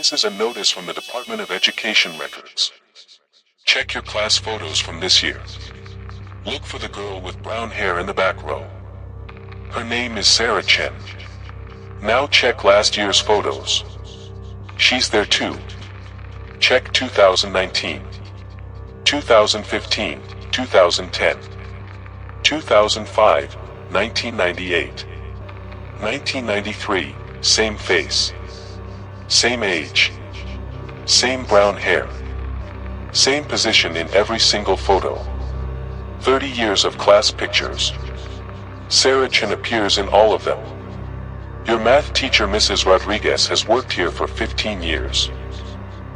This is a notice from the Department of Education records. Check your class photos from this year. Look for the girl with brown hair in the back row. Her name is Sarah Chen. Now check last year's photos. She's there too. Check 2019, 2015, 2010, 2005, 1998, 1993, same face, same age, same brown hair, same position in every single photo. 30 years of class pictures. Sarah Chen appears in all of them. Your math teacher Mrs. Rodriguez has worked here for 15 years.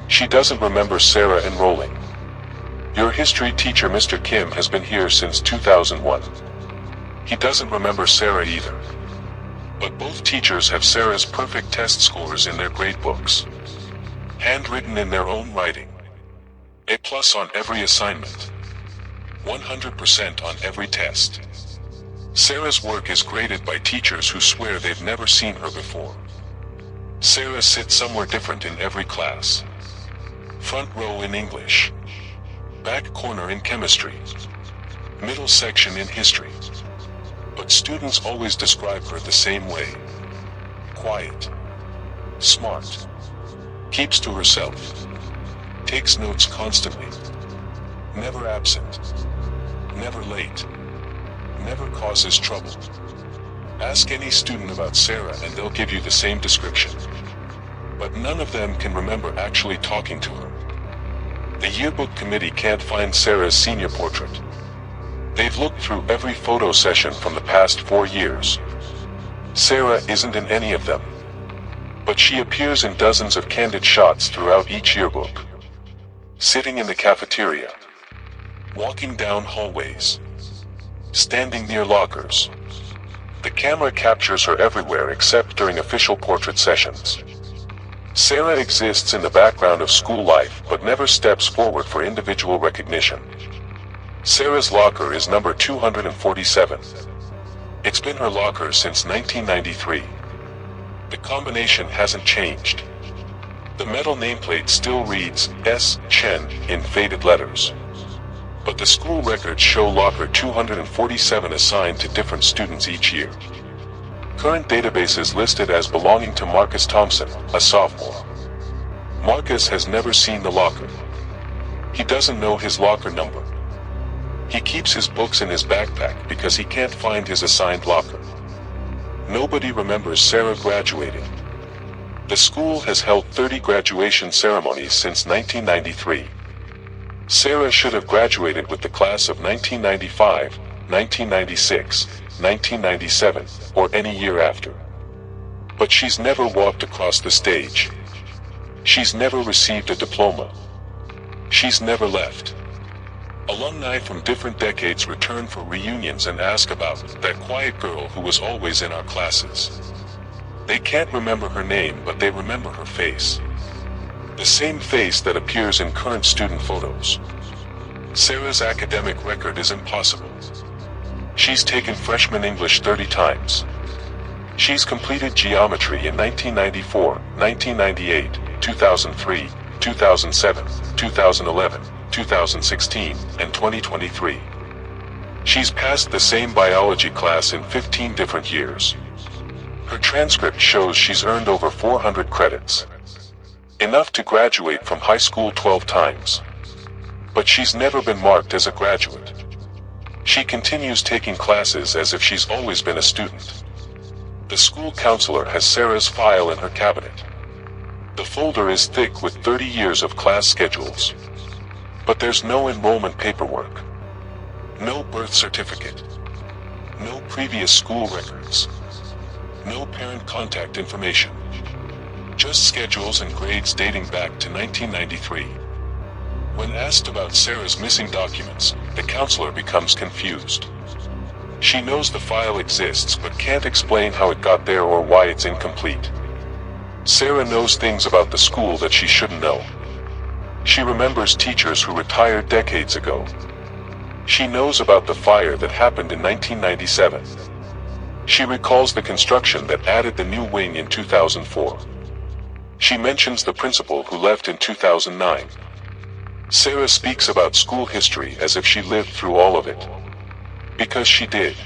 She doesn't remember Sarah enrolling. Your history teacher Mr. Kim has been here since 2001. He doesn't remember Sarah either. But both teachers have Sarah's perfect test scores in their grade books. Handwritten in their own writing. A+ on every assignment. 100% on every test. Sarah's work is graded by teachers who swear they've never seen her before. Sarah sits somewhere different in every class. Front row in English. Back corner in chemistry. Middle section in history. But students always describe her the same way. Quiet. Smart. Keeps to herself. Takes notes constantly. Never absent. Never late. Never causes trouble. Ask any student about Sarah and they'll give you the same description. But none of them can remember actually talking to her. The yearbook committee can't find Sarah's senior portrait. They've looked through every photo session from the past 4 years. Sarah isn't in any of them. But she appears in dozens of candid shots throughout each yearbook. Sitting in the cafeteria. Walking down hallways. Standing near lockers. The camera captures her everywhere except during official portrait sessions. Sarah exists in the background of school life but never steps forward for individual recognition. Sarah's locker is number 247. It's been her locker since 1993. The combination hasn't changed. The metal nameplate still reads S. Chen in faded letters. But the school records show locker 247 assigned to different students each year. Current databases listed as belonging to Marcus Thompson, a sophomore. Marcus has never seen the locker. He doesn't know his locker number. He keeps his books in his backpack because he can't find his assigned locker. Nobody remembers Sarah graduating. The school has held 30 graduation ceremonies since 1993. Sarah should have graduated with the class of 1995, 1996, 1997, or any year after. But she's never walked across the stage. She's never received a diploma. She's never left. Alumni from different decades return for reunions and ask about that quiet girl who was always in our classes. They can't remember her name, but they remember her face. The same face that appears in current student photos. Sarah's academic record is impossible. She's taken freshman English 30 times. She's completed geometry in 1994, 1998, 2003, 2007, 2011, 2016, and 2023. She's passed the same biology class in 15 different years. Her transcript shows she's earned over 400 credits. Enough to graduate from high school 12 times. But she's never been marked as a graduate. She continues taking classes as if she's always been a student. The school counselor has Sarah's file in her cabinet. The folder is thick with 30 years of class schedules. But there's no enrollment paperwork. No birth certificate. No previous school records. No parent contact information. Just schedules and grades dating back to 1993. When asked about Sarah's missing documents, the counselor becomes confused. She knows the file exists but can't explain how it got there or why it's incomplete. Sarah knows things about the school that she shouldn't know. She remembers teachers who retired decades ago. She knows about the fire that happened in 1997. She recalls the construction that added the new wing in 2004. She mentions the principal who left in 2009. Sarah speaks about school history as if she lived through all of it. Because she did.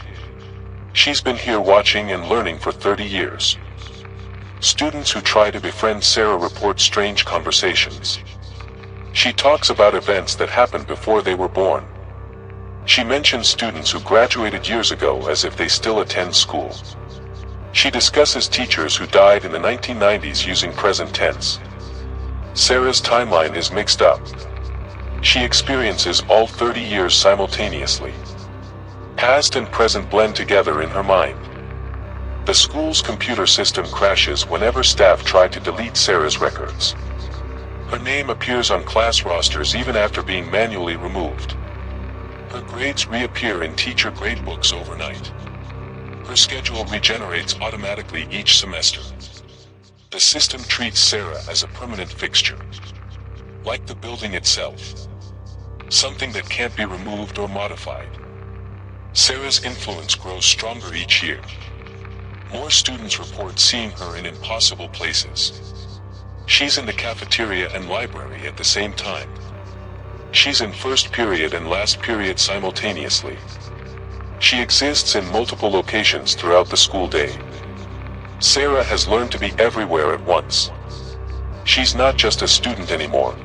She's been here watching and learning for 30 years. Students who try to befriend Sarah report strange conversations. She talks about events that happened before they were born. She mentions students who graduated years ago as if they still attend school. She discusses teachers who died in the 1990s using present tense. Sarah's timeline is mixed up. She experiences all 30 years simultaneously. Past and present blend together in her mind. The school's computer system crashes whenever staff try to delete Sarah's records. Her name appears on class rosters even after being manually removed. Her grades reappear in teacher gradebooks overnight. Her schedule regenerates automatically each semester. The system treats Sarah as a permanent fixture. Like the building itself. Something that can't be removed or modified. Sarah's influence grows stronger each year. More students report seeing her in impossible places. She's in the cafeteria and library at the same time. She's in first period and last period simultaneously. She exists in multiple locations throughout the school day. Sarah has learned to be everywhere at once. She's not just a student anymore.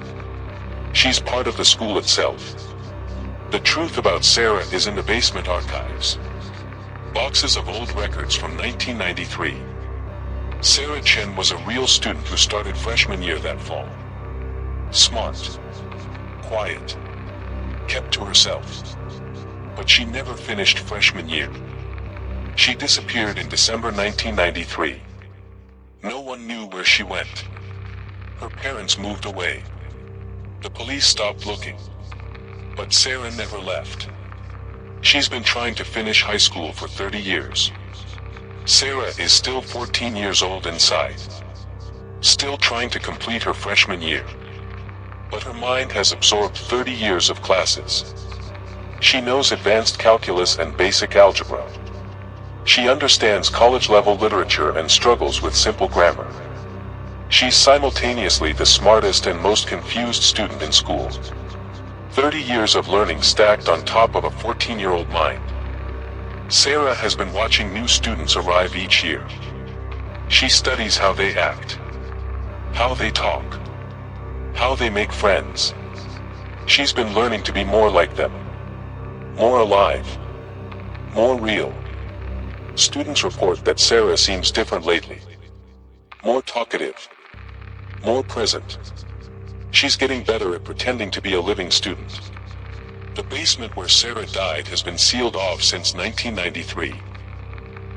She's part of the school itself. The truth about Sarah is in the basement archives. Boxes of old records from 1993. Sarah Chen was a real student who started freshman year that fall. Smart. Quiet. Kept to herself. But she never finished freshman year. She disappeared in December 1993. No one knew where she went. Her parents moved away. The police stopped looking. But Sarah never left. She's been trying to finish high school for 30 years. Sarah is still 14 years old inside. Still trying to complete her freshman year. But her mind has absorbed 30 years of classes. She knows advanced calculus and basic algebra. She understands college-level literature and struggles with simple grammar. She's simultaneously the smartest and most confused student in school. 30 years of learning stacked on top of a 14-year-old mind. Sarah has been watching new students arrive each year. She studies how they act, how they talk, how they make friends. She's been learning to be more like them, more alive, more real. Students report that Sarah seems different lately. More talkative, more present. She's getting better at pretending to be a living student. The basement where Sarah died has been sealed off since 1993.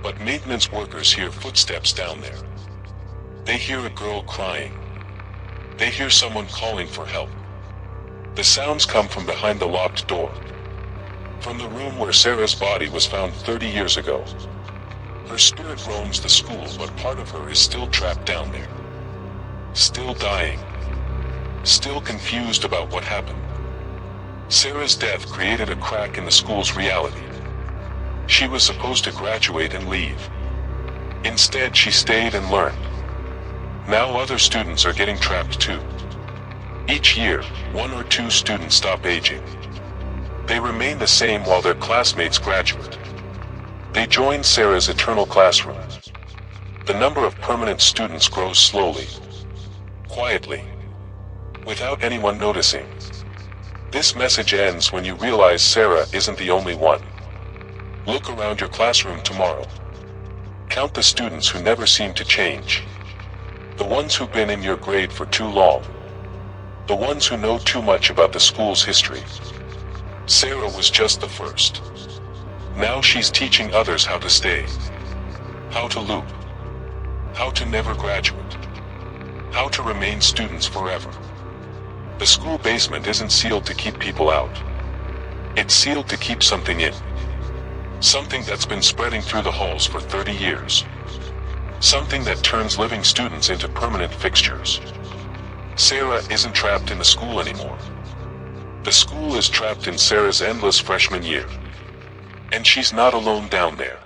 But maintenance workers hear footsteps down there. They hear a girl crying. They hear someone calling for help. The sounds come from behind the locked door. From the room where Sarah's body was found 30 years ago. Her spirit roams the school, but part of her is still trapped down there. Still dying. Still confused about what happened. Sarah's death created a crack in the school's reality. She was supposed to graduate and leave. Instead, she stayed and learned. Now other students are getting trapped too. Each year, 1 or 2 students stop aging. They remain the same while their classmates graduate. They join Sarah's eternal classroom. The number of permanent students grows slowly. Quietly. Without anyone noticing. This message ends when you realize Sarah isn't the only one. Look around your classroom tomorrow. Count the students who never seem to change. The ones who've been in your grade for too long. The ones who know too much about the school's history. Sarah was just the first. Now she's teaching others how to stay. How to loop. How to never graduate. How to remain students forever. The school basement isn't sealed to keep people out. It's sealed to keep something in. Something that's been spreading through the halls for 30 years. Something that turns living students into permanent fixtures. Sarah isn't trapped in the school anymore. The school is trapped in Sarah's endless freshman year. And she's not alone down there.